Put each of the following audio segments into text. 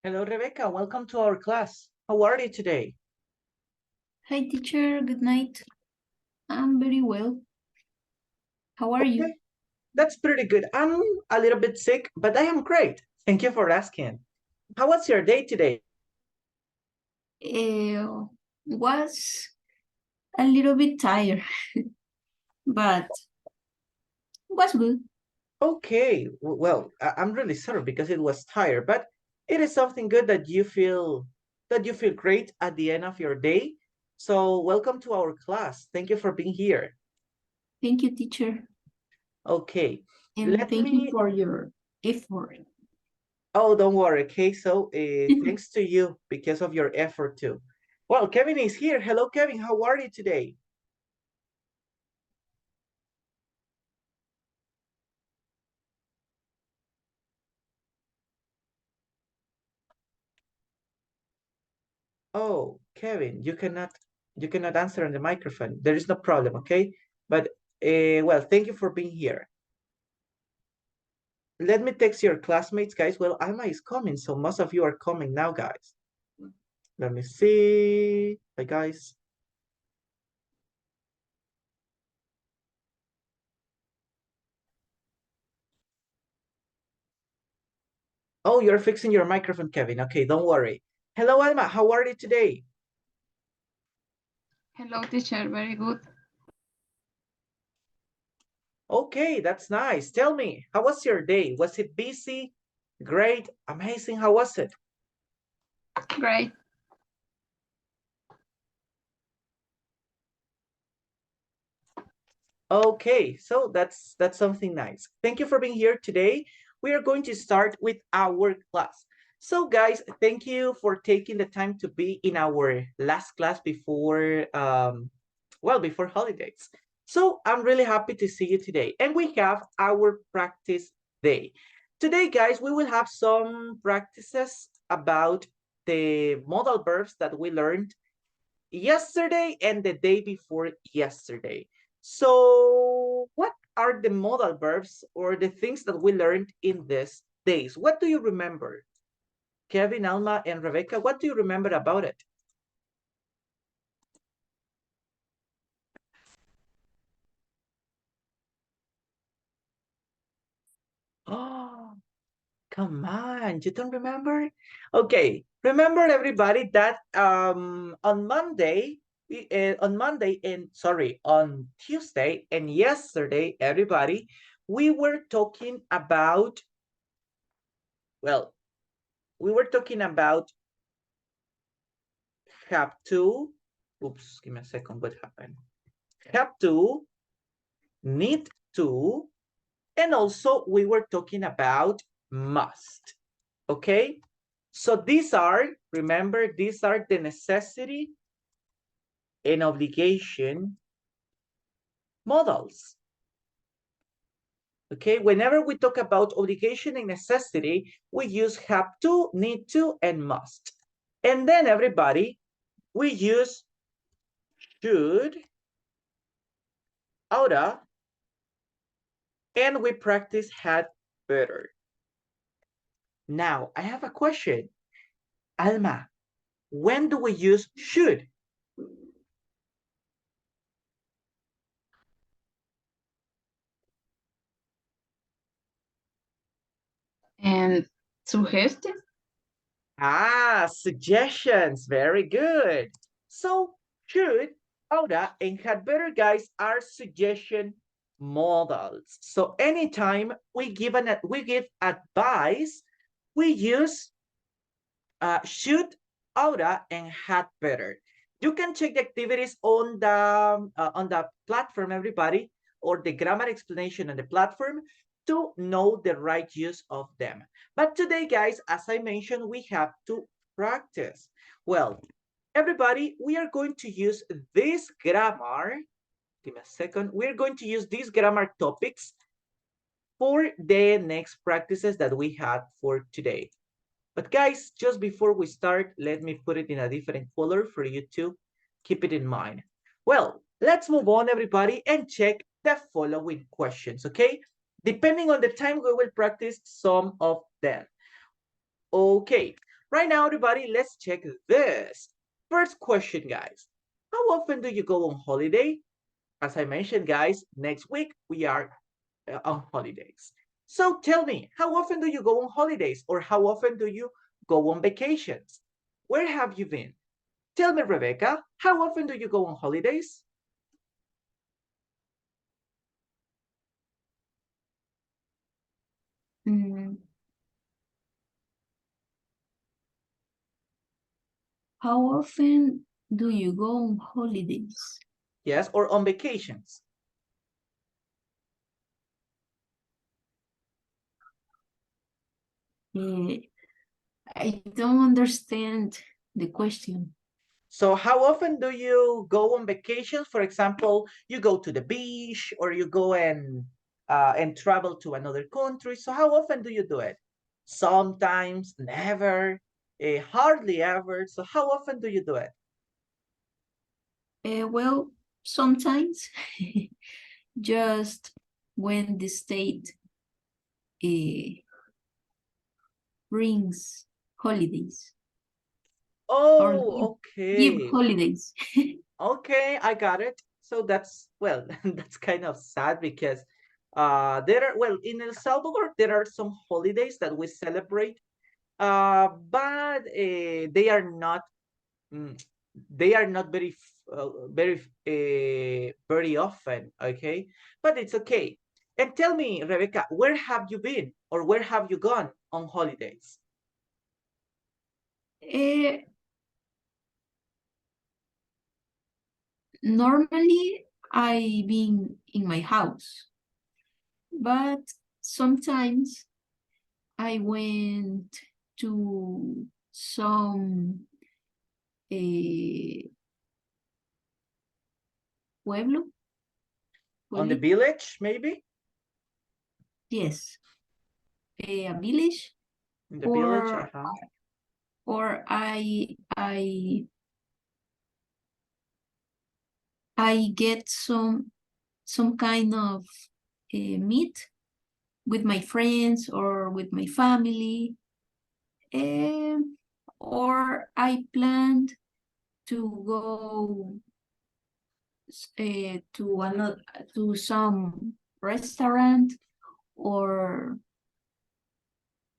Hello, Rebecca. Welcome to our class. How are you today? Hi, teacher. Good night. I'm very well. How are you? Okay, that's pretty good. I'm a little bit sick, but I am great. Thank you for asking. How was your day today? Was a little bit tired, but was good. Okay, well, I'm really sorry because it was tired, but it is something good that you feel great at the end of your day. So welcome to our class. Thank you for being here. Thank you, teacher. Okay, And let thank you me. for your effort. Oh, don't worry. Okay, so thanks to you because of your effort too. Well, Kevin is here. Hello, Kevin. How are you today? Oh, Kevin, you cannot answer on the microphone. There is no problem, okay? But well, thank you for being here. Let me text your classmates, guys. Well, Alma is coming, so most of you are coming now, guys. Let me see. Hi, guys. Oh, you're fixing your microphone, Kevin. Okay, don't worry. Hello, Alma. How are you today? Hello, teacher. Very good. Okay, that's nice. Tell me, how was your day? Was it busy? Great, amazing. How was it? Great. Okay, so that's something nice. Thank you for being here today. We are going to start with our class. So guys, thank you for taking the time to be in our last class before well, before holidays. So I'm really happy to see you today. And we have our practice day. Today, guys, we will have some practices about the modal verbs that we learned yesterday and the day before yesterday. So what are the modal verbs or the things that we learned in these days? What do you remember? Kevin, Alma, and Rebecca, what do you remember about it? Oh, come on, you don't remember? Okay, remember everybody that on Monday, on Tuesday and yesterday, everybody, we were talking about, well, we were talking about have to, oops, give me a second, what happened? Have to, need to, and also we were talking about must, okay? So these are, remember, these are the necessity and obligation modals. Okay, whenever we talk about obligation and necessity, we use have to, need to, and must. And then everybody, we use should, oughta, and we practice had better. Now, I have a question. Alma, when do we use should? And suggestions? Ah, suggestions. Very good. So should, oughta, and had better, guys, are suggestion modals. So anytime we give advice, we use should, oughta, and had better. You can check the activities on the platform, everybody, or the grammar explanation on the platform to know the right use of them. But today, guys, as I mentioned, we have to practice. Well, everybody, we are going to use this grammar. Give me a second. We're going to use these grammar topics for the next practices that we had for today. But guys, just before we start, let me put it in a different color for you to keep it in mind. Well, let's move on, everybody, and check the following questions, okay? Depending on the time, we will practice some of them. Okay, Right now, everybody, let's check this. First question, guys. How often do you go on holiday? As I mentioned, guys, next week we are on holidays. So tell me, how often do you go on holidays or how often do you go on vacations? Where have you been? Tell me, Rebecca, how often do you go on holidays? How often do you go on holidays? Yes, or on vacations? I don't understand the question. So how often do you go on vacations? For example, you go to the beach or you go and travel to another country. So how often do you do it? Sometimes, never, hardly ever. So how often do you do it? Well, sometimes just when the state brings holidays or Oh, give okay. holidays. Okay, I got it. So that's, well, that's kind of sad because there are, well, in El Salvador, there are some holidays that we celebrate, but mm, they are not very often, okay? But it's okay. And tell me, Rebecca, where have you been or where have you gone on holidays? Normally, I been in my house, but sometimes I went to some pueblo, On the pueblito, village, maybe? yes, a village, In the village, or uh-huh. or I get some kind of meet with my friends or with my family, or I planned to go to some restaurant or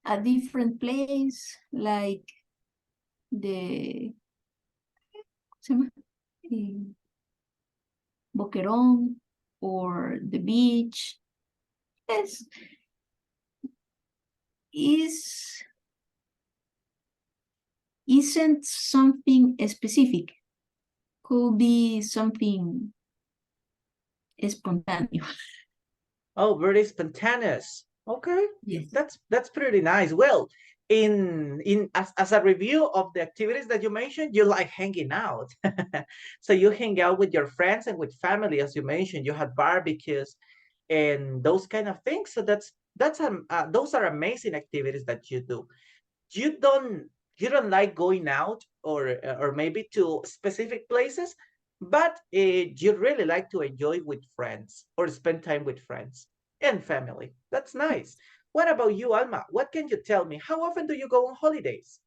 a different place like the ¿cómo se llama? Boquerón or the beach. Yes, is isn't something specific. Could be something spontaneous. Oh, very spontaneous. Okay, Yes. that's pretty nice. Well, in as a review of the activities that you mentioned, you like hanging out. So you hang out with your friends and with family, as you mentioned. You had barbecues and those kind of things. So those are amazing activities that you do. You don't you don't like going out or maybe to specific places, but you really like to enjoy with friends or spend time with friends and family. That's nice. What about you, Alma? What can you tell me? How often do you go on holidays?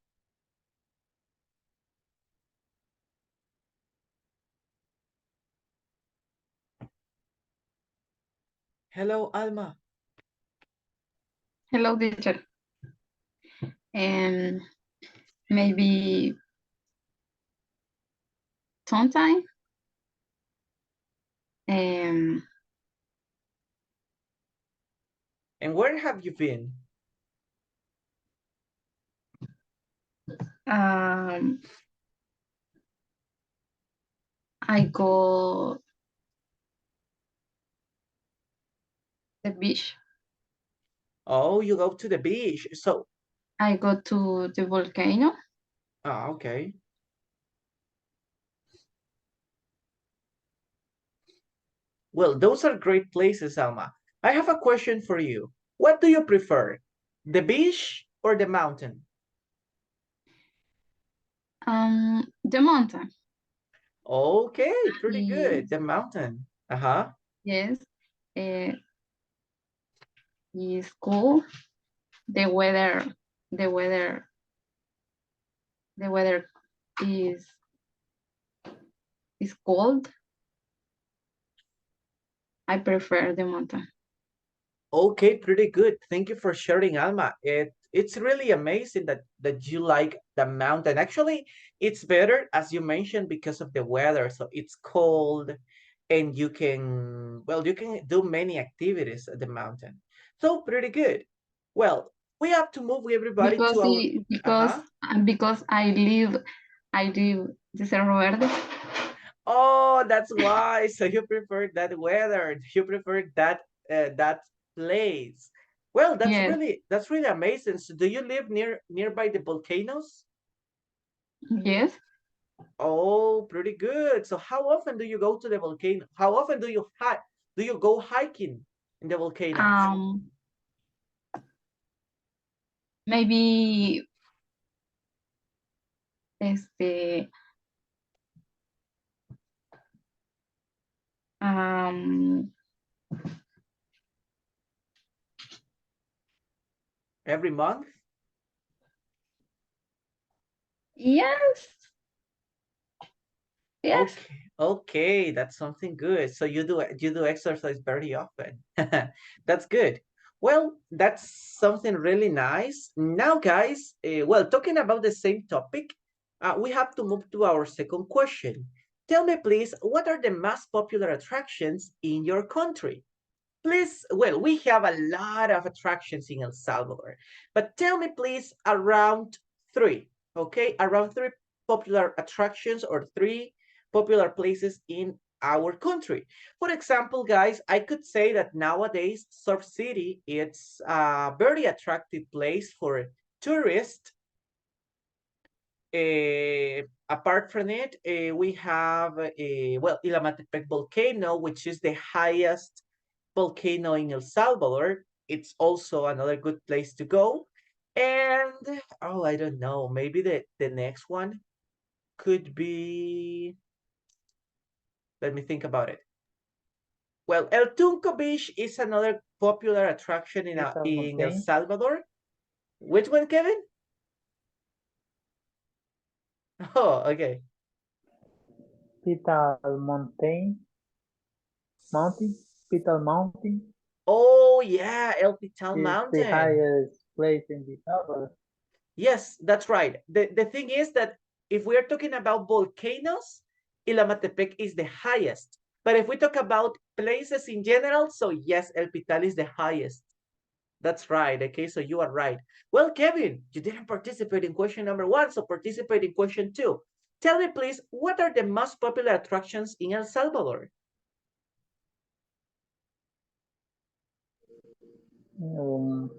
Hello, Alma. Hello, teacher. And maybe sometime. Um, And where have you been? um, I go the beach. Oh, you go to the beach. So, I go to the volcano. okay. Well, those are great places, Alma. I have a question for you. What do you prefer, the beach or the mountain? The mountain. Okay, pretty good. Is The mountain. Uh-huh. yes. Uh, is cool. The weather. The weather the weather is cold, I prefer the mountain. Okay, pretty good. Thank you for sharing, Alma. It's really amazing that you like the mountain. Actually, it's better as you mentioned because of the weather. So it's cold and you can, well, you can do many activities at the mountain. So pretty good. Well, we have to move everybody Because to our uh-huh. because I live the Cerro Verde. Oh, that's why. So you prefer that weather. You prefer that place. Well, Yes, that's really amazing. So do you live nearby the volcanoes? yes. Oh, pretty good. So how often do you go to the volcano? How often do you go hiking in the volcanoes? Maybe este um Every month? yes, yes. Okay, okay, that's something good. So you do exercise very often. That's good. Well, that's something really nice. Now, guys, well, talking about the same topic, we have to move to our second question. Tell me, please, what are the most popular attractions in your country? Please, well, we have a lot of attractions in El Salvador, but tell me, please, around three, okay? Around three popular attractions or three popular places in our country. For example, guys, I could say that nowadays, Surf City, it's a very attractive place for tourists. Apart from it, we have, well, Ilamatepec volcano, which is the highest volcano in El Salvador. It's also another good place to go. And oh, I don't know, maybe the next one could be, let me think about it. Well, El Tunco Beach is another popular attraction in El Salvador. Which one, Kevin? Oh, okay. Petal Mountain, Petal Mountain Oh, yeah, El Pital is the Mountain. highest place in the Salvador. Yes, that's right. The thing is that if we are talking about volcanoes, Ilamatepec is the highest. But if we talk about places in general, so yes, El Pital is the highest. That's right. Okay, so you are right. Well, Kevin, you didn't participate in question number one, so participate in question two. Tell me, please, what are the most popular attractions in El Salvador? Um,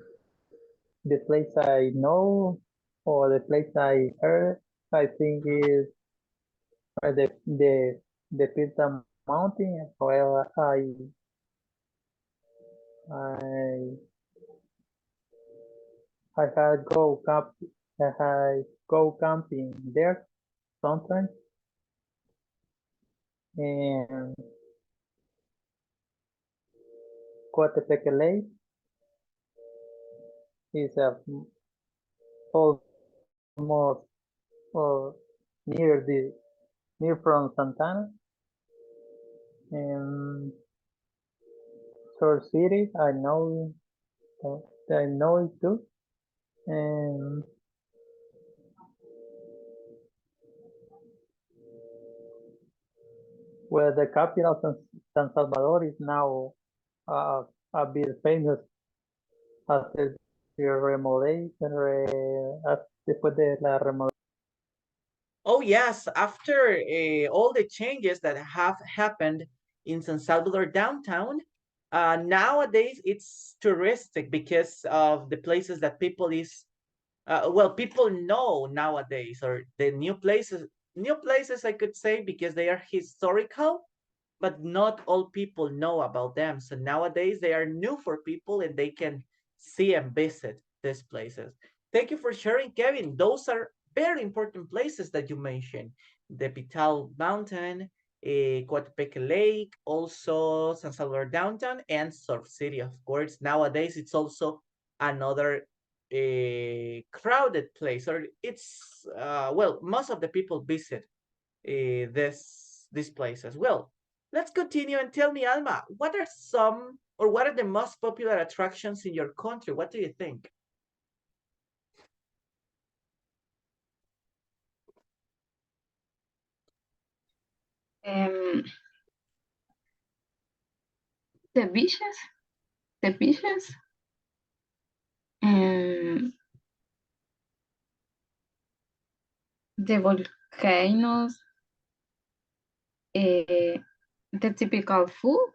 the place I know or the place I heard, I think is the Petal Mountain. Well, I I had I had go camping there sometimes, and Coatepec Lake is almost uh, near near from Santana, and Source City. I know it too, and where the capital San Salvador is now uh, a bit famous after the remodeling, después de la remodelación. Oh, yes. After all the changes that have happened in San Salvador downtown, nowadays it's touristic because of the places that well, people know nowadays, or the new places I could say because they are historical, but not all people know about them. So nowadays they are new for people and they can see and visit these places. Thank you for sharing, Kevin. Those are very important places that you mentioned. The Pital Mountain, Coatepec Lake, also San Salvador Downtown, and Surf City, of course. Nowadays, it's also another a crowded place, or it's well, most of the people visit this place as well. Let's continue and tell me, Alma, what are some or what are the most popular attractions in your country? What do you think? Um, the beaches, the beaches, and the volcanoes, the typical food.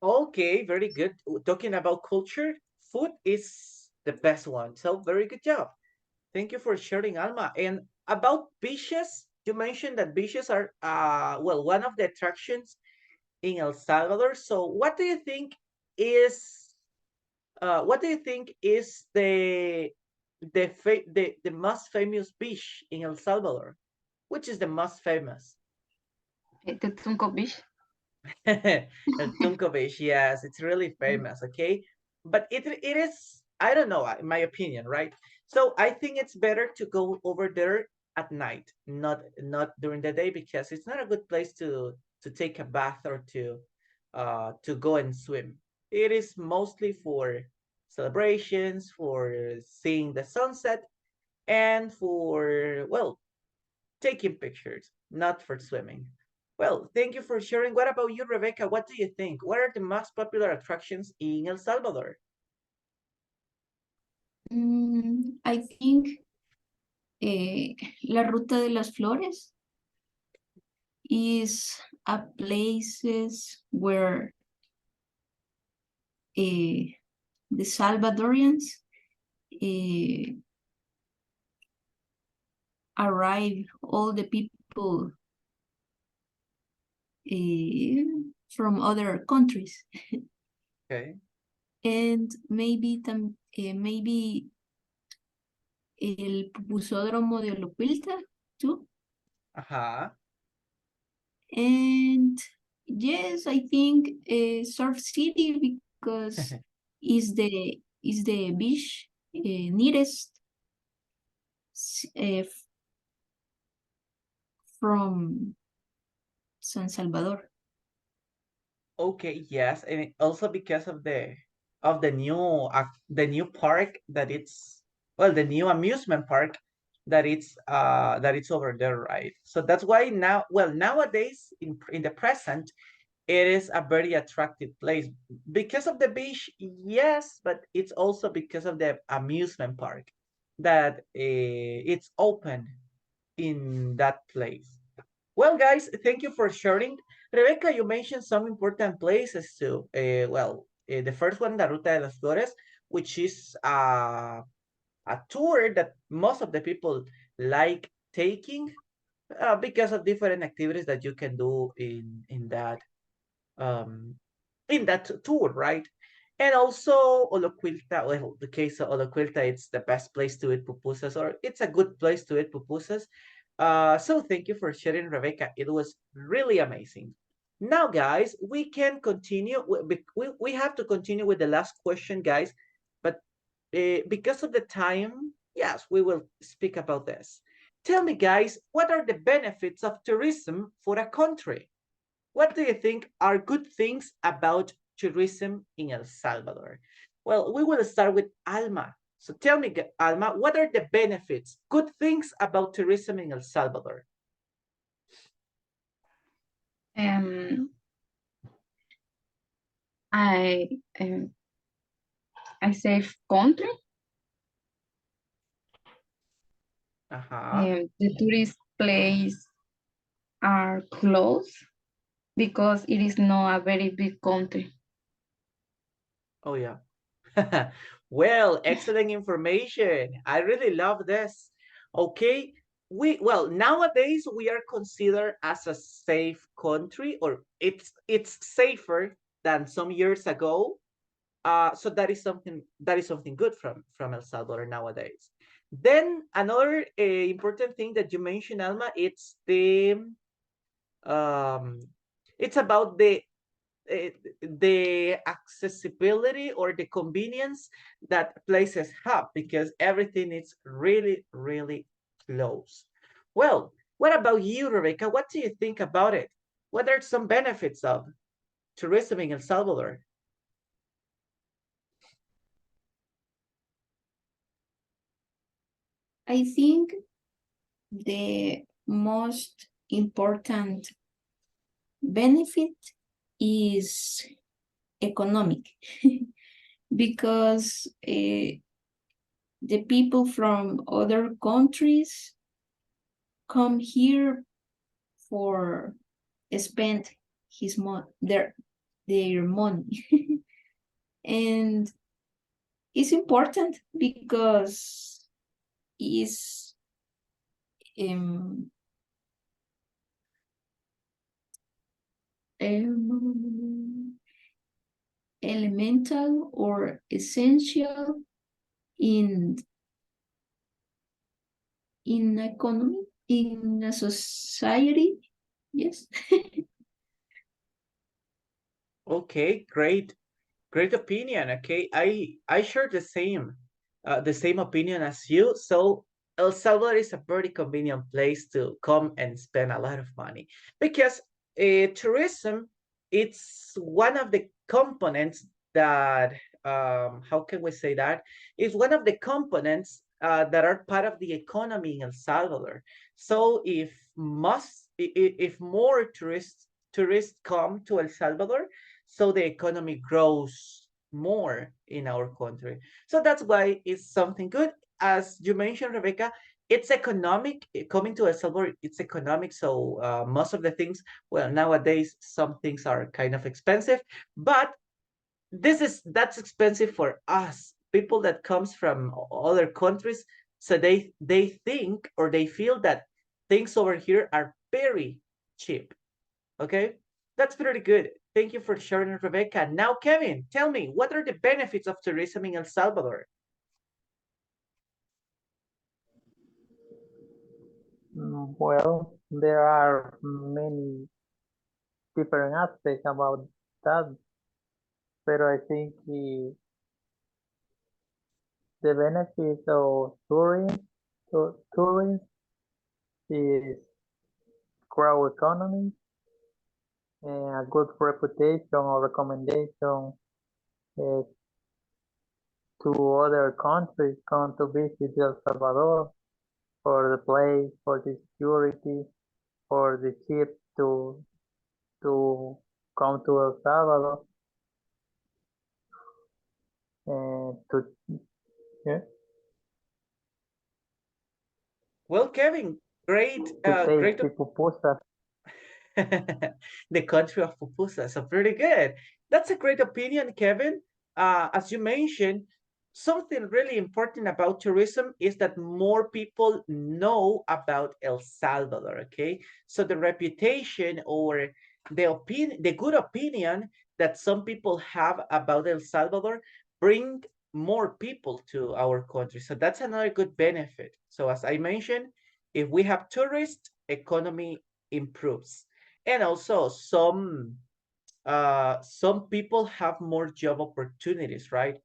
Okay, very good. Talking about culture, food is the best one. So very good job. Thank you for sharing, Alma. And about beaches, you mentioned that beaches are well, one of the attractions in El Salvador. So what do you think is the most famous beach in El Salvador? Which is the most famous? The Tunco Beach. El Tunco Beach, yes, it's really famous, okay? But it is, I don't know, in my opinion, right? So I think it's better to go over there at night, not during the day, because it's not a good place to take a bath or to go and swim. It is mostly for celebrations, for seeing the sunset, and for, well, taking pictures, not for swimming. Well, thank you for sharing. What about you, Rebecca? What do you think? What are the most popular attractions in El Salvador? I think La Ruta de las Flores is a places where the Salvadorians arrive, all the people from other countries, Okay. and maybe el pupusódromo de Oloquilta too. Uh-huh. And yes, I think Surf City, because is the beach nearest from San Salvador. Okay, yes, and also because of the new park that it's, well, the new amusement park that it's over there, right? So that's why now, well, nowadays in the present, it is a very attractive place because of the beach, yes, but it's also because of the amusement park that it's open in that place. Well, guys, thank you for sharing. Rebecca, you mentioned some important places too. The first one, La Ruta de las Flores, which is a tour that most of the people like taking because of different activities that you can do um, in that tour, right? And also Oloquilta, well, the case of Oloquilta, it's the best place to eat pupusas, or it's a good place to eat pupusas. So thank you for sharing, Rebecca. It was really amazing. Now, guys, we can continue. We have to continue with the last question, guys. But because of the time, yes, we will speak about this. Tell me, guys, what are the benefits of tourism for a country? What do you think are good things about tourism in El Salvador? Well, we will start with Alma. So tell me, Alma, what are the benefits, good things about tourism in El Salvador? Um, I I save country. Uh-huh. The tourist place are close because it is not a very big country. Oh, yeah. Well, excellent information. I really love this. Okay. Well, nowadays we are considered as a safe country, or it's safer than some years ago. So that is something good from El Salvador nowadays. Then another important thing that you mentioned, Alma, um, it's about the accessibility or the convenience that places have, because everything is really, really close. Well, what about you, Rebecca? What do you think about it? What are some benefits of tourism in El Salvador? I think the most important benefit is economic because the people from other countries come here for spend their money and it's important because it's um, elemental or essential in economy, in a society. Yes. Okay, great. Great opinion. Okay, I share the same opinion as you. So El Salvador is a very convenient place to come and spend a lot of money because tourism, it's one of the components that how can we say that? It's one of the components that are part of the economy in El Salvador. So if more tourists come to El Salvador, so the economy grows more in our country. So that's why it's something good. As you mentioned, Rebecca, it's economic. Coming to El Salvador, it's economic. So most of the things, well, nowadays some things are kind of expensive, but that's expensive for us, people that comes from other countries. So they think or they feel that things over here are very cheap. Okay, that's pretty good. Thank you for sharing, Rebecca. Now, Kevin, tell me, what are the benefits of tourism in El Salvador? Well, there are many different aspects about that, but I think the benefit of tourism is grow economy and a good reputation or recommendation uh, to other countries come to visit El Salvador for the place, for the security, for the ship to come to El Salvador and to yeah, Well, Kevin, great, to great. taste the pupusas. The country of pupusas, so pretty good. That's a great opinion, Kevin. As you mentioned, something really important about tourism is that more people know about El Salvador. Okay, so the reputation or the good opinion that some people have about El Salvador bring more people to our country. So that's another good benefit. So as I mentioned, if we have tourists, economy improves. And also some people have more job opportunities, right?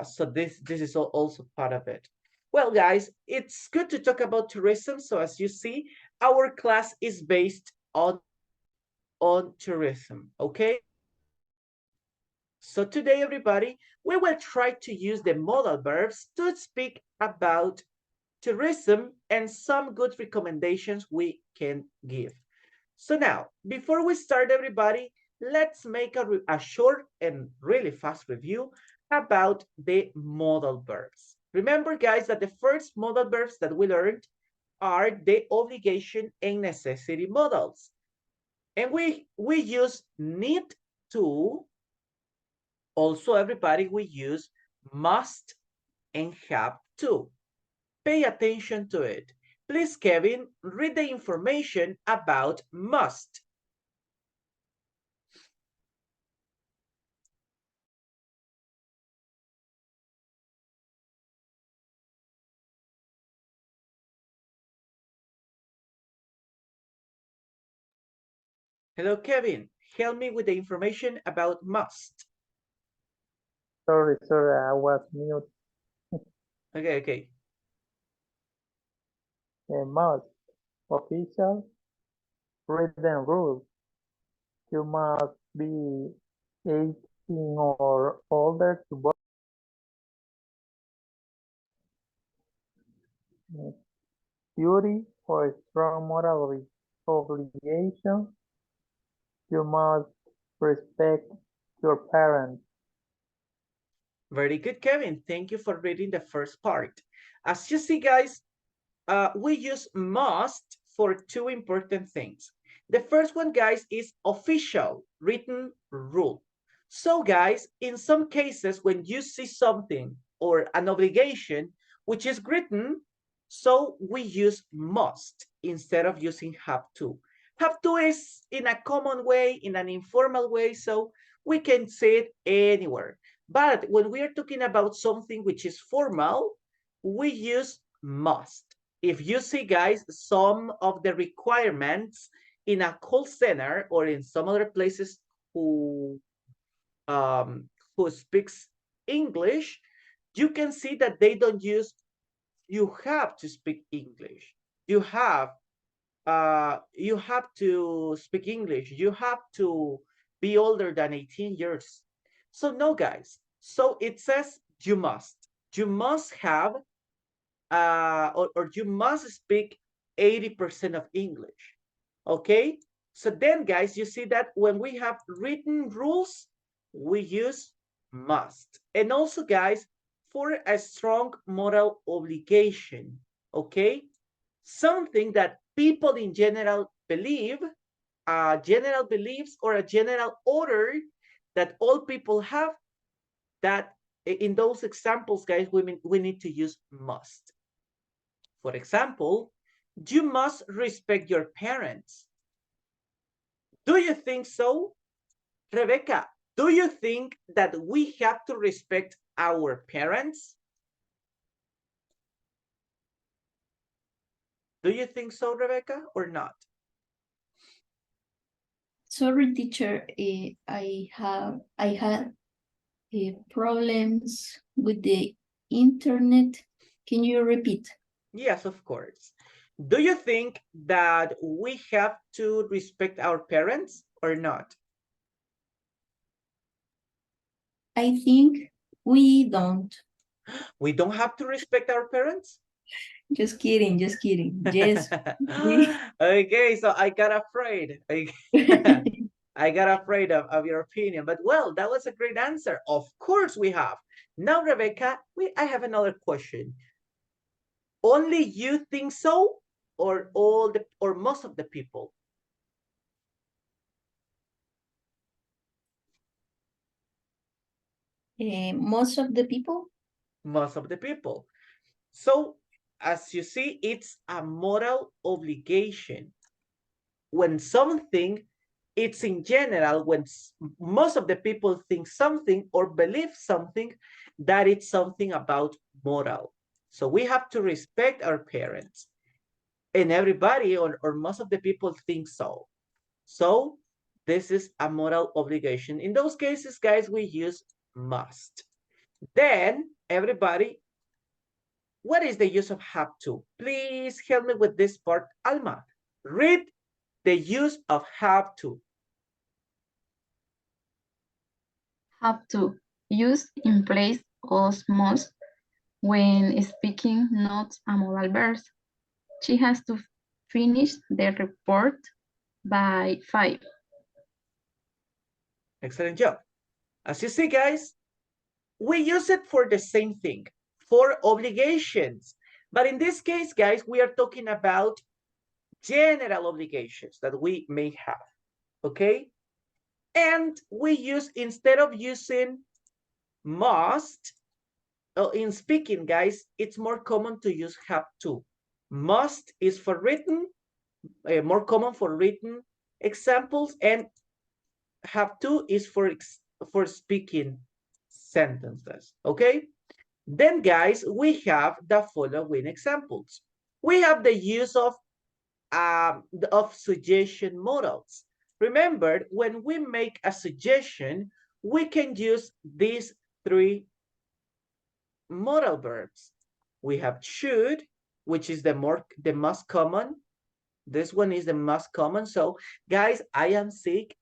So this is also part of it. Well, guys, it's good to talk about tourism. So as you see, our class is based on tourism, okay? So today, everybody, we will try to use the modal verbs to speak about tourism and some good recommendations we can give. So now, before we start, everybody, let's make a short and really fast review about the modal verbs. Remember, guys, that the first modal verbs that we learned are the obligation and necessity modals. And we use need to. Also, everybody, we use must and have to. Pay attention to it. Please, Kevin, read the information about must. Hello, Kevin. help me with the information about must. Sorry, I was mute. Okay. Must. Official. Written rules. You must be 18 or older to vote. Duty or strong moral obligation. You must respect your parents. Very good, Kevin. Thank you for reading the first part. As you see, guys, we use must for two important things. The first one, guys, is official written rule. So, guys, in some cases, when you see something or an obligation which is written, so we use must instead of using have to. Have to is in a common way, in an informal way, so we can say it anywhere. But when we are talking about something which is formal, we use must. If you see, guys, some of the requirements in a call center or in some other places who speaks English, you can see that they don't use you have to speak English. You have to speak English. You have to be older than 18 years. So no, guys. So it says you must. You must have or you must speak 80% of English. Okay? So then, guys, you see that when we have written rules, we use must. And also, guys, for a strong moral obligation, okay? Something that people in general believe, general beliefs or a general order that all people have, that in those examples, guys, we need to use must. For example, you must respect your parents. Do you think so? Rebecca, do you think that we have to respect our parents? Do you think so, Rebecca, or not? Sorry, teacher, I had problems with the internet. Can you repeat? Yes, of course. Do you think that we have to respect our parents or not? I think we don't. We don't have to respect our parents? Just kidding, just kidding. Yes, we. Okay, so I got afraid. I got afraid of your opinion, but well, that was a great answer. Of course we have. Now, Rebecca, I have another question. Only you think so, or most of the people? Most of the people? Most of the people. So, as you see, it's a moral obligation. When something, it's in general, when most of the people think something or believe something, that it's something about moral. So we have to respect our parents. And everybody or most of the people think so. So this is a moral obligation. In those cases, guys, we use must. Then everybody, what is the use of have to? Please help me with this part. Alma, read the use of have to. Have to. Use in place of must when speaking, not a modal verb. She has to finish the report by 5. Excellent job. As you see, guys, we use it for the same thing, for obligations. But in this case, guys, we are talking about general obligations that we may have, okay? And we use, instead of using must, in speaking, guys, it's more common to use have to. Must is for written, more common for written examples, and have to is for speaking sentences, okay? Then, guys, we have the following examples. We have the use of suggestion modals. Remember, when we make a suggestion, we can use these three modal verbs. We have should, which is the most common. This one is the most common. So, guys, I am sick.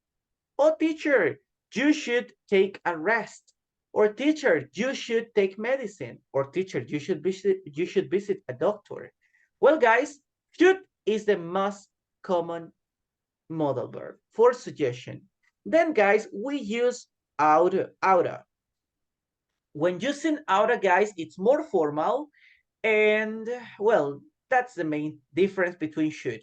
Oh, teacher, you should take a rest. Or teacher, you should take medicine. Or teacher, you should visit a doctor. Well, guys, should is the most common modal verb for suggestion. Then, guys, we use oughta. When using oughta, guys, it's more formal. And, well, that's the main difference between should.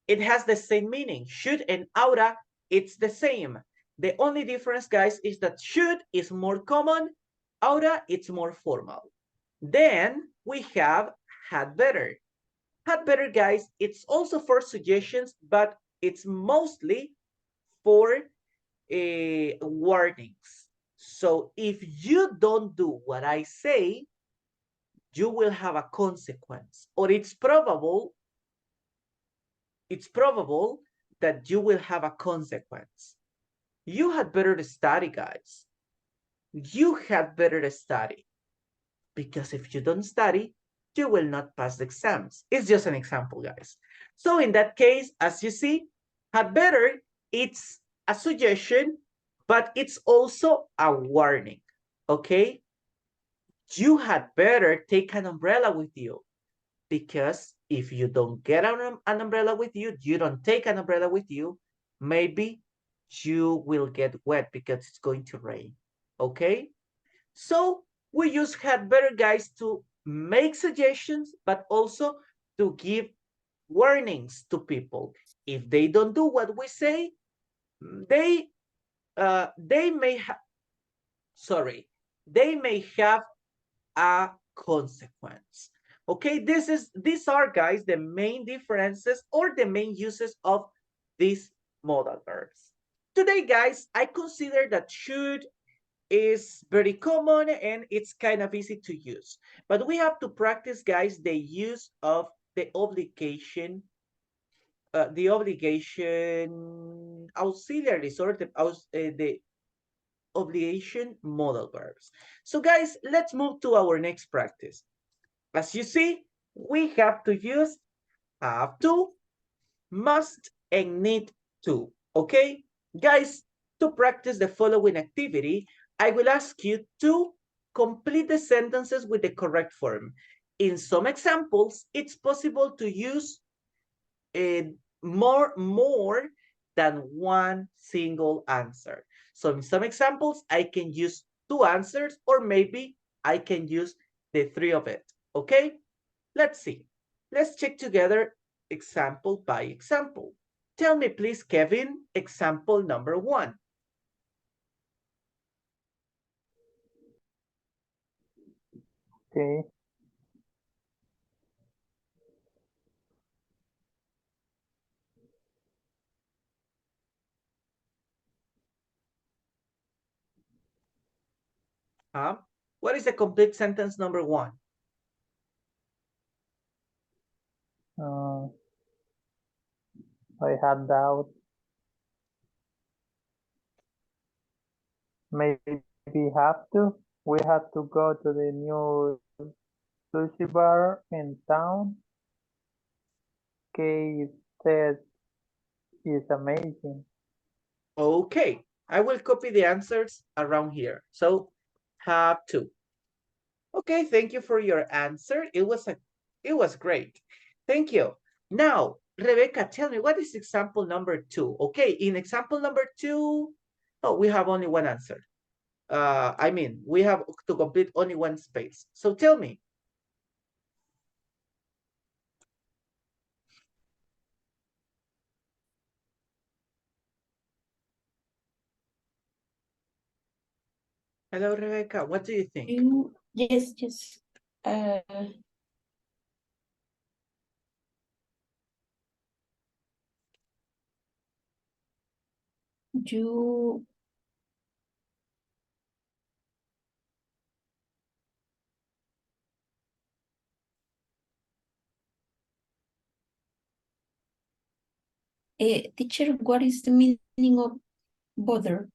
It has the same meaning. Should and oughta, it's the same. The only difference, guys, is that should is more common. Oughta, it's more formal. Then we have had better. Had better, guys, it's also for suggestions, but it's mostly for warnings. So if you don't do what I say, you will have a consequence, or it's probable that you will have a consequence. You had better study, guys. You had better study, because if you don't study, you will not pass the exams. It's just an example, guys. So in that case, as you see, had better, it's a suggestion, but it's also a warning, okay? You had better take an umbrella with you, because if you don't get an umbrella with you, you don't take an umbrella with you, maybe you will get wet because it's going to rain, okay? So we use had better, guys, to make suggestions, but also to give warnings to people. If they don't do what we say, they may have, sorry, they may have a consequence. Okay, these are, guys, the main differences or the main uses of these modal verbs. Today, guys, I consider that should is very common and it's kind of easy to use. But we have to practice, guys, the use of the obligation auxiliaries, or the obligation modal verbs. So, guys, let's move to our next practice. As you see, we have to use have to, must, and need to. Okay, guys, to practice the following activity, I will ask you to complete the sentences with the correct form. In some examples, it's possible to use more than one single answer. So in some examples, I can use two answers, or maybe I can use the three of it. Okay, let's see. Let's check together example by example. Tell me, please, Kevin, example number 1. Okay. What is the complete sentence number 1? I had doubt. Maybe have to. We have to go to the new sushi bar in town. Kay says it's amazing. Okay, I will copy the answers around here. So, have to. Okay, thank you for your answer. It was great. Thank you. Now, Rebecca, tell me, what is example number 2? Okay, in example number 2, oh, we have only one answer. I mean, we have to complete only one space. So tell me. Hello, Rebecca. What do you think? Yes. You Teacher, what is the meaning of bother?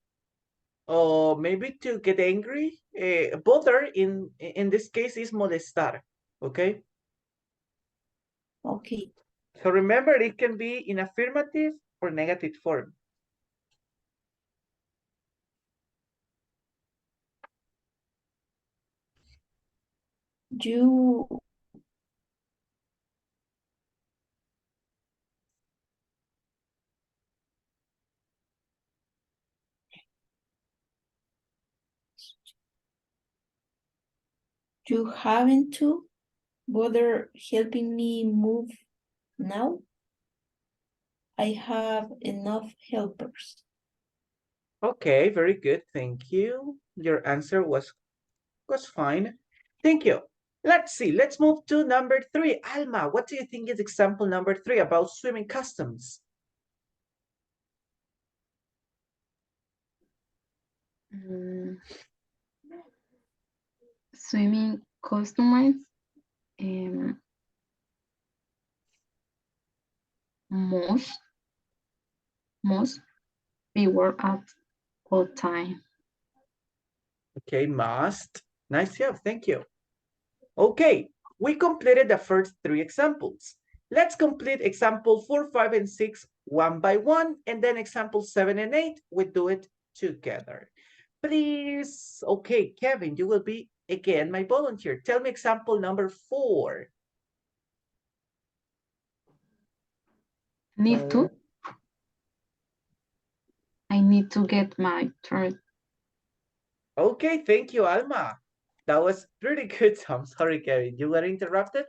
Or maybe to get angry. Bother in this case is molestar. Okay. Okay. So remember, it can be in affirmative or negative form. You haven't to bother helping me move now. I have enough helpers. Okay, very good. Thank you. Your answer was fine. Thank you. Let's see. Let's move to number 3. Alma, what do you think is example number 3 about swimming customs? Swimming customers must be worn at all time. Okay, must. Nice job. Thank you. Okay, we completed the first 3 examples. Let's complete example 4, 5, and 6 one by one, and then example 7 and 8, we do it together. Please, okay, Kevin, you will be again my volunteer. Tell me example number 4. I need to get my turn. Okay, thank you, Alma. That was pretty good. I'm sorry, Kevin, you were interrupted,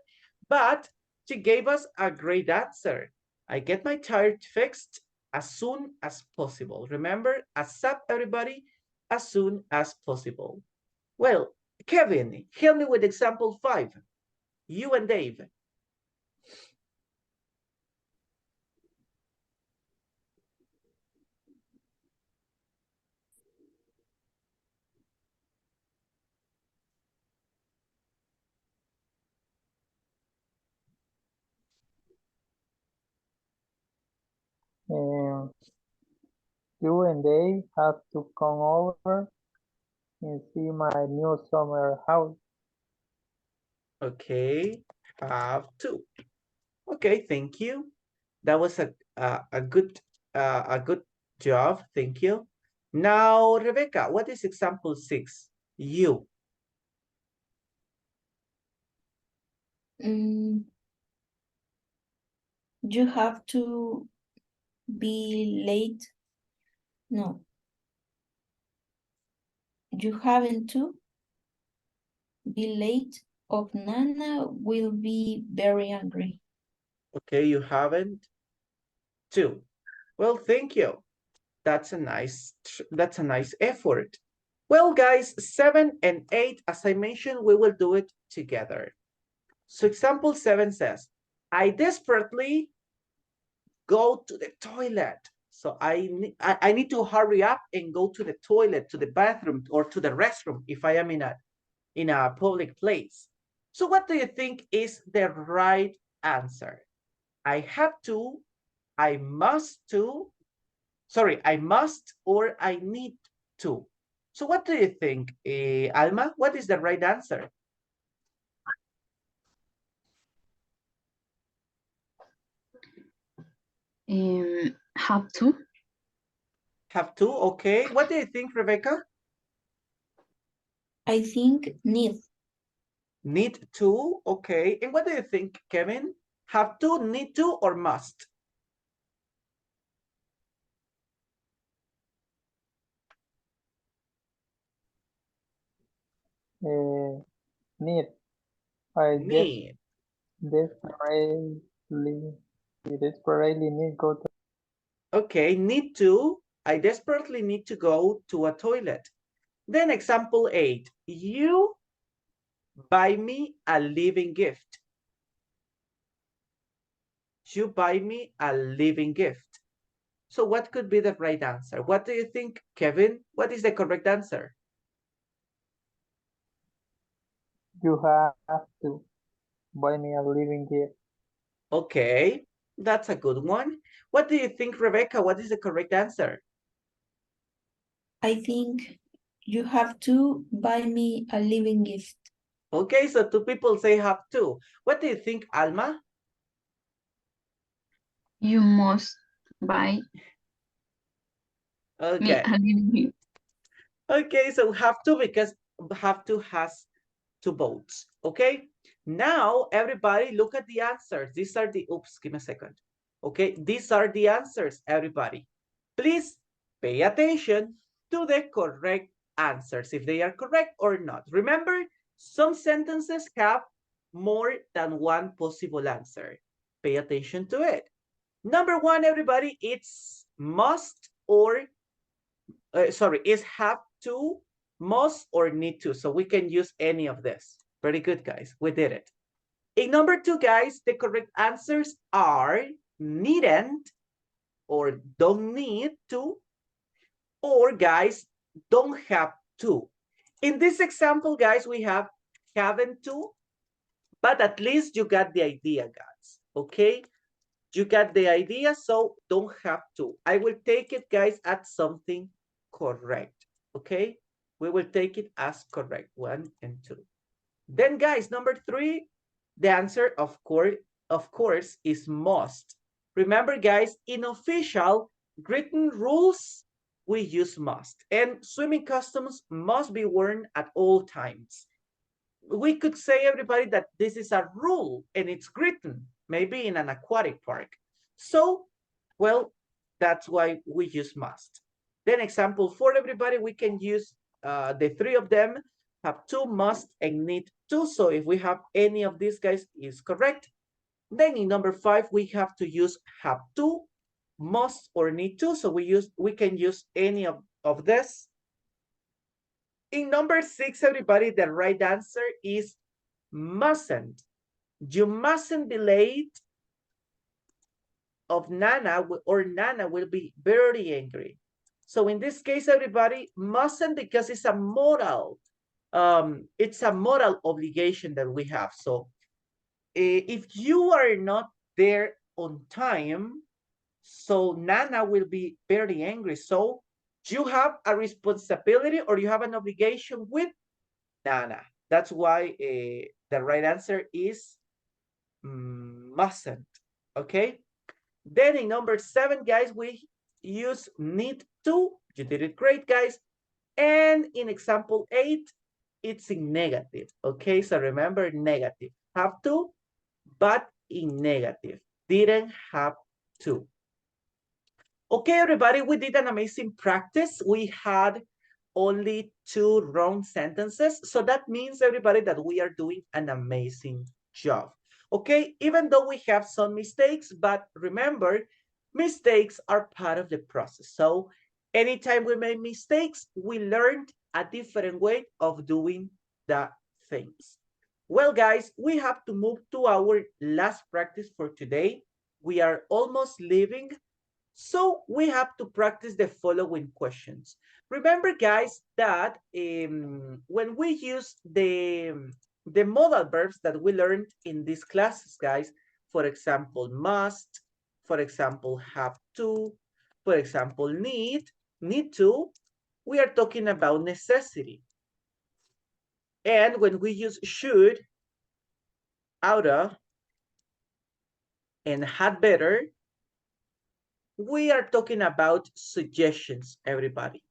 but she gave us a great answer. I get my tire fixed as soon as possible. Remember, ASAP, everybody, as soon as possible. Well, Kevin, help me with example 5. You and Dave. You and they have to come over and see my new summer house. Okay, have to. Okay, thank you. That was a good job. Thank you. Now, Rebecca, what is example 6? You. You have to be late. No. You haven't to be late or Nana will be very angry. Okay, you haven't to. Well, thank you. That's a nice effort. Well, guys, 7 and 8, as I mentioned, we will do it together. So example 7 says, I desperately go to the toilet. So I need to hurry up and go to the toilet, to the bathroom, or to the restroom if I am in a public place. So what do you think is the right answer? I have to, I must to, sorry, I must or I need to. So what do you think, Alma? What is the right answer? Have to. Have to, okay. What do you think, Rebecca? I think need. Need to, okay. And what do you think, Kevin? Have to, need to, or must? Need. I Need. desperately need go to. Okay, need to. I desperately need to go to a toilet. Then example 8. You buy me a living gift. You buy me a living gift. So what could be the right answer? What do you think, Kevin? What is the correct answer? You have to buy me a living gift. Okay, that's a good one. What do you think, Rebecca? What is the correct answer? I think you have to buy me a living gift. Okay, so two people say have to. What do you think, Alma? You must buy me Okay. a living gift. Okay, so have to because have to has two votes. Okay. Now, everybody, look at the answers. These are the, oops, give me a second. Okay, these are the answers, everybody. Please pay attention to the correct answers, if they are correct or not. Remember, some sentences have more than one possible answer. Pay attention to it. Number one, everybody, it's must or, sorry, is have to, must, or need to. So we can use any of this. Very good, guys. We did it. In number two, guys, the correct answers are needn't or don't need to, or guys, don't have to. In this example, guys, we have haven't to, but at least you got the idea, guys. Okay? You got the idea, so don't have to. I will take it, guys, as something correct. Okay? We will take it as correct. 1 and 2. Then, guys, number three, the answer, of course, is must. Remember, guys, in official written rules, we use must. And swimming costumes must be worn at all times. We could say, everybody, that this is a rule and it's written, maybe in an aquatic park. So, well, that's why we use must. Then example 4, everybody, we can use the three of them, have to, must, and need to. So if we have any of these guys is correct. Then in number 5, we have to use have to, must, or need to. So we can use any of this. In number 6, everybody, the right answer is mustn't. You mustn't be late of Nana, or Nana will be very angry. So in this case, everybody, mustn't, because it's a moral. It's a moral obligation that we have. So if you are not there on time, so Nana will be very angry. So you have a responsibility, or you have an obligation with Nana. That's why the right answer is mustn't. Okay. Then in number 7, guys, we use need to. You did it great, guys. And in example 8, it's in negative. Okay, so remember, negative. Have to, but in negative. Didn't have to. Okay, everybody, we did an amazing practice. We had only 2 wrong sentences. So that means, everybody, that we are doing an amazing job. Okay, even though we have some mistakes, but remember, mistakes are part of the process. So anytime we make mistakes, we learned a different way of doing the things. Well, guys, we have to move to our last practice for today. We are almost leaving. So we have to practice the following questions. Remember, guys, that when we use the modal verbs that we learned in these classes, guys, for example, must, for example, have to, for example, need to, we are talking about necessity. And when we use should, oughta, and had better, we are talking about suggestions, everybody.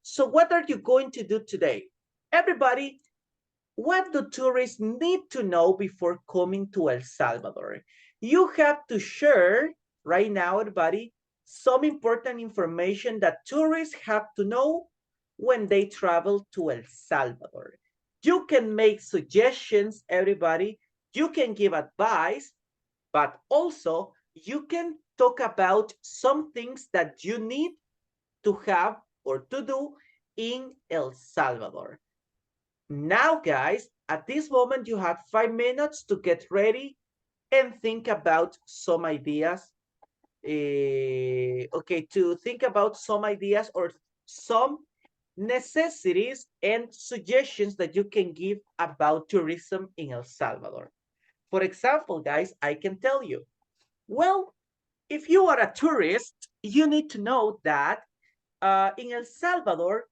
So what are you going to do today? Everybody, what do tourists need to know before coming to El Salvador? You have to share right now, everybody, some important information that tourists have to know when they travel to El Salvador. You can make suggestions, everybody. You can give advice, but also you can talk about some things that you need to have or to do in El Salvador. Now, guys, at this moment, you have 5 minutes to get ready and think about some ideas. Okay, to think about some ideas or some necessities and suggestions that you can give about tourism in El Salvador. For example, guys, I can tell you, well, if you are a tourist, you need to know that in El Salvador,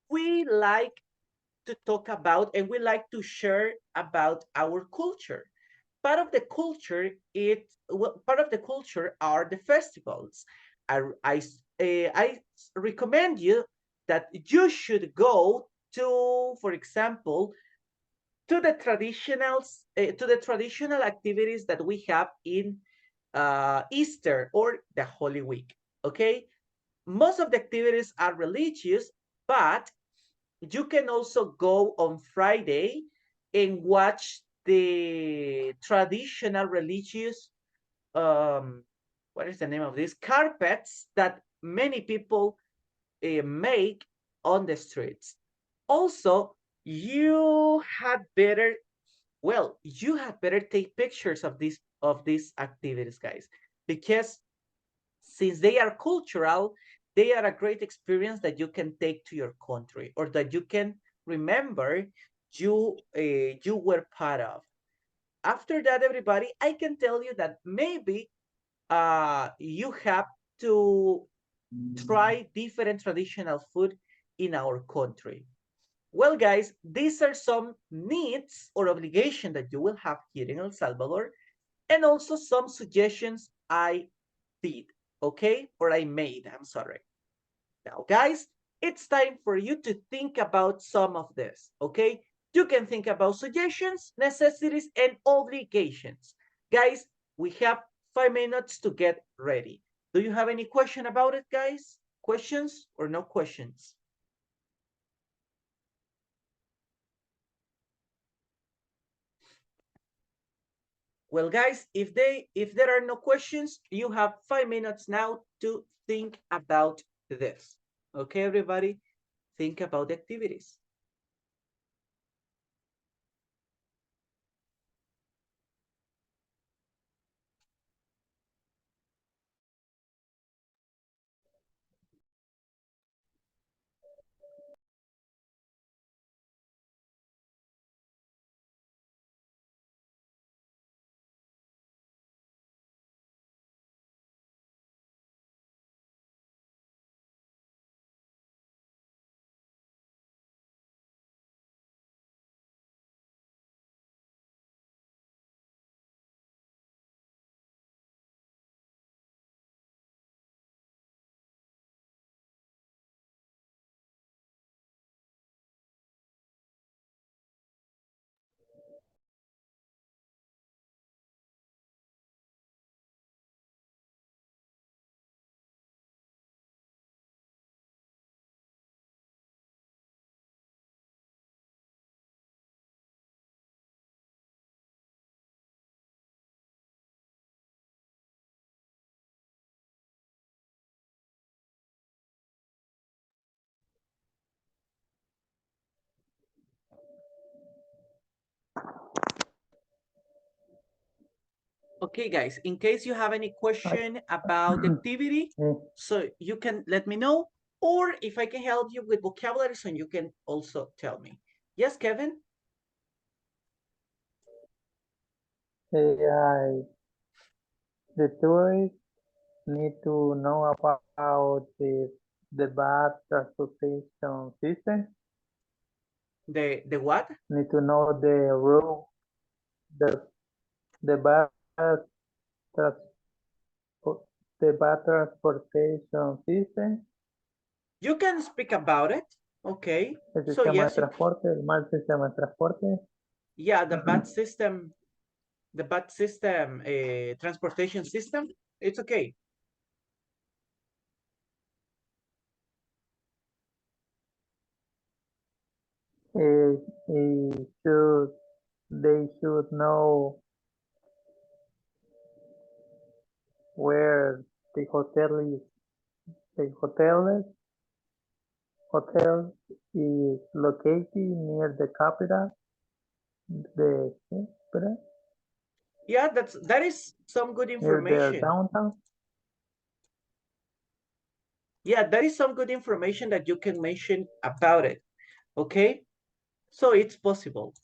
we like to talk about and we like to share about our culture. Part of the culture, part of the culture are the festivals. I recommend you that you should go to, for example, to the traditional activities that we have in Easter or the Holy Week. Okay, most of the activities are religious, but you can also go on Friday and watch the traditional religious what is the name of this, carpets that many people make on the streets. Also, you had better, well, you had better take pictures of these activities, guys, because since they are cultural, they are a great experience that you can take to your country or that you can remember you were part of. After that, everybody, I can tell you that maybe you have to try different traditional food in our country. Well, guys, these are some needs or obligation that you will have here in El Salvador, and also some suggestions I did, okay? Or I made, I'm sorry. Now, guys, it's time for you to think about some of this, okay? You can think about suggestions, necessities, and obligations. Guys, we have 5 minutes to get ready. Do you have any question about it, guys? Questions or no questions? Well, guys, if there are no questions, you have 5 minutes now to think about this. Okay, everybody, think about the activities. Okay, guys, in case you have any question about the activity, so you can let me know, or if I can help you with vocabulary, so you can also tell me. Yes, Kevin? The tourists need to know about the bad transportation system. The what? Need to know the rule, the bad trans- the bad transportation system. You can speak about it. Okay. El So sistema yes, de transporte, el mal sistema de transporte. yeah, the bad system, transportation system. It's okay. Should they should know where the hotel is. The hotel is located near the capital. Yeah, that is some good Near the information. downtown. Yeah, that is some good information that you can mention about it. Okay, so it's possible.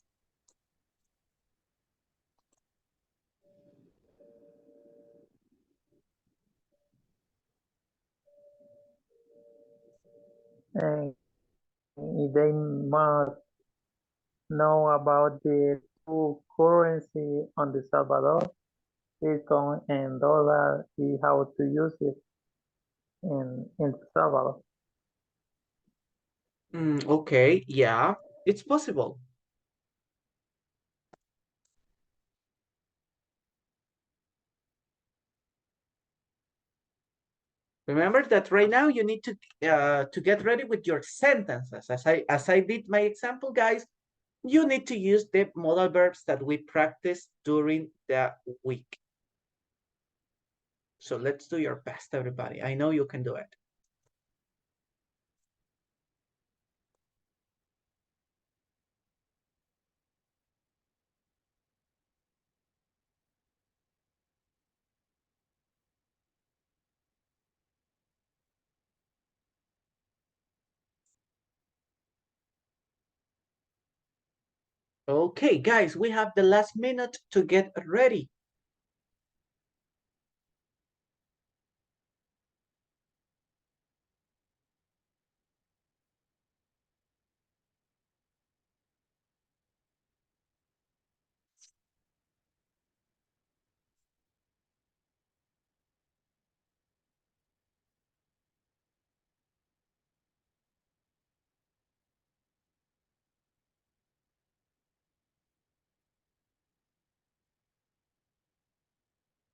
and they must know about the two currency on the Salvador, Bitcoin and dollar, and how to use it in Salvador. Okay, yeah, it's possible. Remember that right now you need to get ready with your sentences. As I did my example, guys, you need to use the modal verbs that we practiced during the week. So let's do your best, everybody. I know you can do it. Okay, guys, we have the last minute to get ready.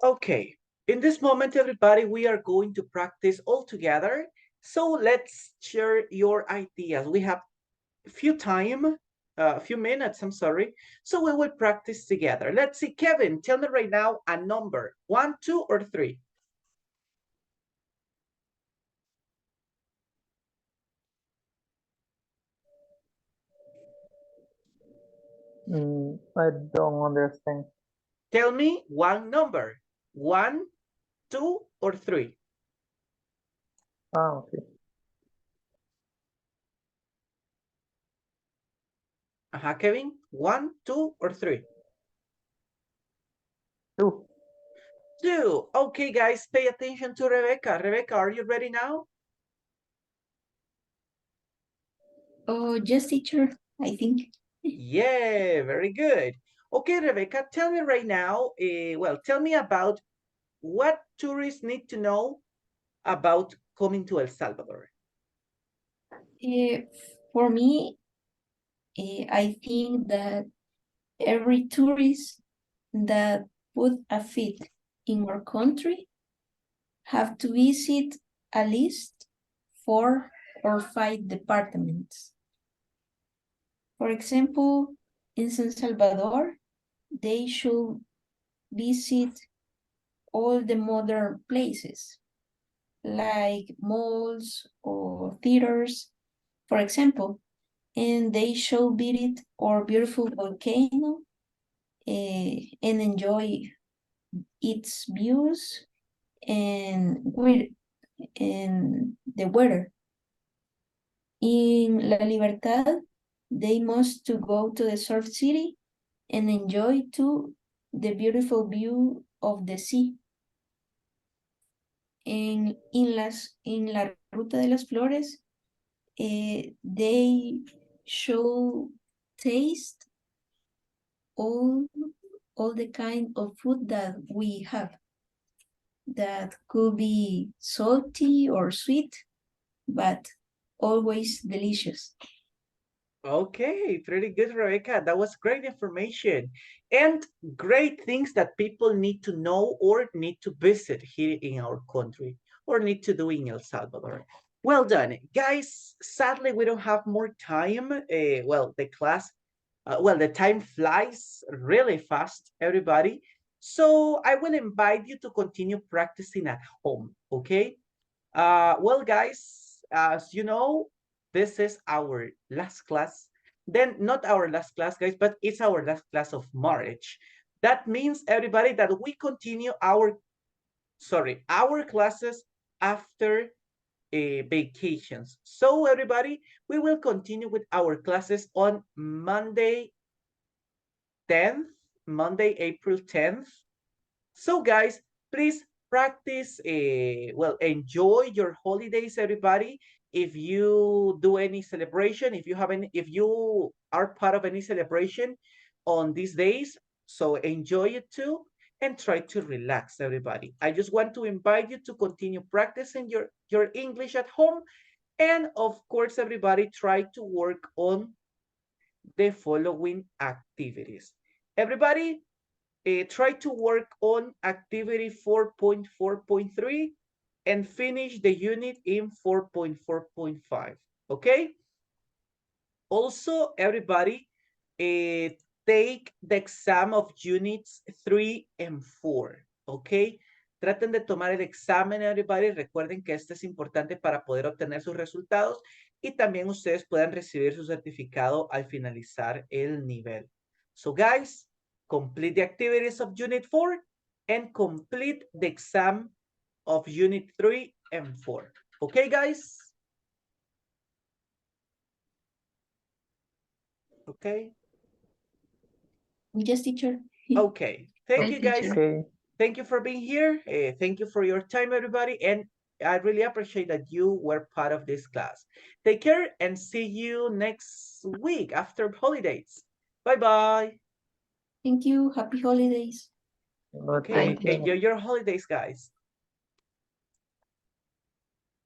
Okay, in this moment, everybody, we are going to practice all together. So let's share your ideas. We have a few minutes, I'm sorry. So we will practice together. Let's see, Kevin, tell me right now a number, 1, 2, or 3. I don't understand. Tell me one number, 1, 2, or 3. Okay. Kevin, 1, 2, or 3. 2. 2. Okay, guys, pay attention to Rebecca. Rebecca, are you ready now? Oh, yes, teacher, I think. Yeah, very good. Okay, Rebecca, tell me right now, tell me about what tourists need to know about coming to El Salvador. Uh, for me, I think that every tourist that put a foot in our country have to visit at least 4 or 5 departments. For example, in San Salvador, they should visit all the modern places like malls or theaters, for example, and they should visit our beautiful volcano and enjoy its views and the weather. In La Libertad, they must to go to the surf city and enjoy too the beautiful view of the sea. En la Ruta de las Flores, they should taste all the kind of food that we have that could be salty or sweet, but always delicious. Okay, pretty good, Rebecca. That was great information and great things that people need to know or need to visit here in our country or need to do in El Salvador. Well done. Guys, sadly, we don't have more time. The time flies really fast, everybody. So I will invite you to continue practicing at home, okay? Guys, as you know, this is our last class. Then not our last class, guys, but it's our last class of March. That means, everybody, that we continue our classes after vacations. So, everybody, we will continue with our classes on Monday 10th, Monday, April 10th. So, guys, please practice, enjoy your holidays, everybody. if you do any celebration, if you are part of any celebration on these days, so enjoy it too and try to relax, everybody. I just want to invite you to continue practicing your English at home. And of course, everybody, try to work on the following activities. Everybody, try to work on activity 4.4.3 and finish the unit in 4.4.5, okay? Also, everybody, take the exam of units 3 and 4, okay? Traten de tomar el examen, everybody. Recuerden que este es importante para poder obtener sus resultados y también ustedes puedan recibir su certificado al finalizar el nivel. So, guys, complete the activities of Unit 4 and complete the exam of Unit 3 and 4. Okay, guys? Okay. Yes, teacher. Okay. Thank Okay, you, guys. teacher. Okay. Thank you for being here. Thank you for your time, everybody. And I really appreciate that you were part of this class. Take care and see you next week after holidays. Bye-bye. Thank you. Happy holidays. Okay, Thank you. enjoy your holidays, guys.